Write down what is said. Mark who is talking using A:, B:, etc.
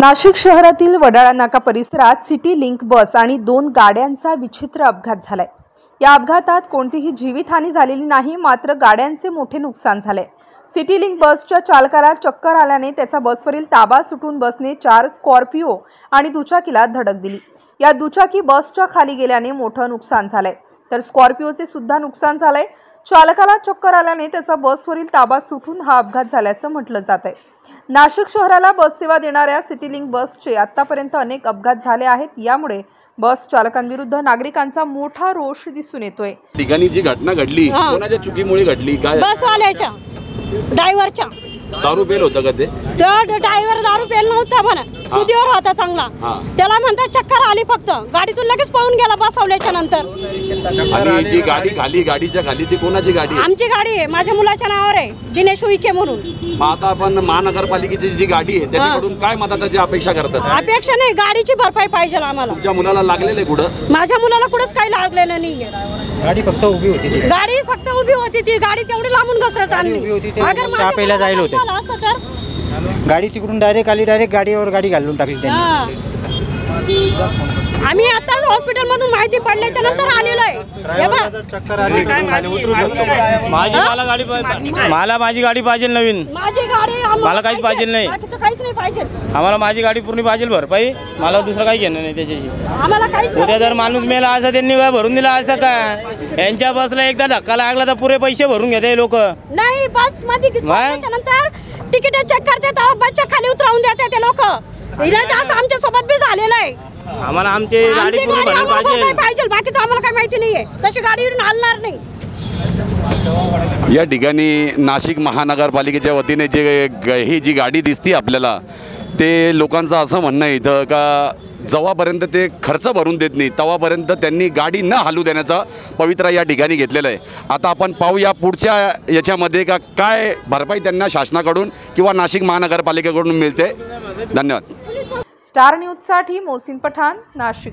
A: नाशिक शहरातील वडाळा नाका परिसरात सिटी लिंक बस आणि 2 गाड्यांचा विचित्र अपघात झालाय। या अपघातात कोणतीही जीवितहानी झालेली नाही, मात्र गाड्यांचे मोठे नुकसान झाले। सिटी लिंक बसच्या चालकाला चक्कर आल्याने त्याचा बसवरील ताबा सुटून बसने 4 स्कॉर्पिओ आणि दुचाकीला धडक दिली। या दुचाकी बसच्या खाली गेल्याने मोठं नुकसान झालंय, तर स्कॉर्पिओचे सुद्धा नुकसान झालंय। चालकाला चक्कर आल्याने त्याचा बसवरील ताबा सुटून हा अपघात झाल्याचं म्हटलं जात आहे। नाशिक शहराला बस सेवा देणाऱ्या सिटी लिंक बसचे आतापर्यंत अनेक अपघात झाले आहेत। यामुळे बस चालकांविरुद्ध नागरिकांचा मोठा रोष दिसून येतोय।
B: ठिकाणी जी घटना घडली कोणाच्या चुकीमुळे घडली? काय
C: बसवाल्याच्या ड्रायव्हरच्या
B: दारू पेल होता का ते?
C: ड्रायव्हर दारू पेल नव्हता, पण सुदीवर होता चांगला। त्याला म्हणतात चक्कर आली, फक्त गाडीतून लगेच पळून गेला बसवल्याच्या नंतर।
B: आणि जी गाडी खाली, गाडीच्या खाली ती कोणाची गाडी?
C: आमची गाडी आहे, माझ्या मुलाच्या नावावर आहे, दिनेश उईके म्हणून।
B: मग आता आपण महानगरपालिकेची जी गाडी आहे त्याच्याकडून काय मदताची अपेक्षा करतात?
C: अपेक्षा नाही, गाडीची भरपाई पाहिजे आम्हाला।
B: तुमच्या मुलाला लागलेलं आहे कुठं?
C: माझ्या मुलाला कुठंच काही लागलेलं नाहीये।
D: गाडी फक्त उभी होती,
C: गाडी फक्त उभी होती, ती गाडी तेवढी लांबून घसरत आणली।
D: चहा प्यायला जायला होते, गाडी तिकडून डायरेक्ट आली, डायरेक्ट गाडीवर गाडी घालून टाकली त्यांनी। आम्ही
C: आता हॉस्पिटल मधून माहिती पडल्याच्या नंतर आलेलो आहे।
D: मला माझी गाडी पाहिजे नवीन,
C: माझी गाडी
D: मला काहीच पाहिजे नाही,
C: काहीच नाही पाहिजे
D: आम्हाला। माझी गाडी पूर्ण पाहिजे भरपाई, मला दुसरं काही घेणं नाही त्याच्याशी।
C: आम्हाला काहीच
D: उद्या जर माणूस मेला असं त्यांनी काय भरून दिला असं काय? यांच्या बसला एकदा धक्का लागला तर पुरे पैसे भरून घेते लोक।
C: नाही, बस मध्ये नंतर तिकीट चेक करतात, बसच्या खाली उतरवून देतात ते लोक। असं आमच्या सोबत बी झालेलं आहे।
D: आम्हाला आमची गाडी पूर्ण
C: पाहिजे, बाकीचं आम्हाला काही माहिती नाहीये, तशी गाडीवरून हलणार नाही।
B: या ठिकाणी नाशिक महानगरपालिकेच्या वतीने ही जी गाडी दिसती आपल्याला, ते लोकांचं असं म्हणणं आहे इथं का जेव्हापर्यंत ते खर्च भरून देत नाही तेव्हापर्यंत त्यांनी गाडी न हलू देण्याचा पवित्रा या ठिकाणी घेतलेला आहे। आता आपण पाहूया पुढच्या याच्यामध्ये का काय भरपाई त्यांना शासनाकडून किंवा नाशिक महानगरपालिकेकडून मिळते। धन्यवाद।
A: स्टार न्यूजसाठी मोहसिन पठाण, नाशिक।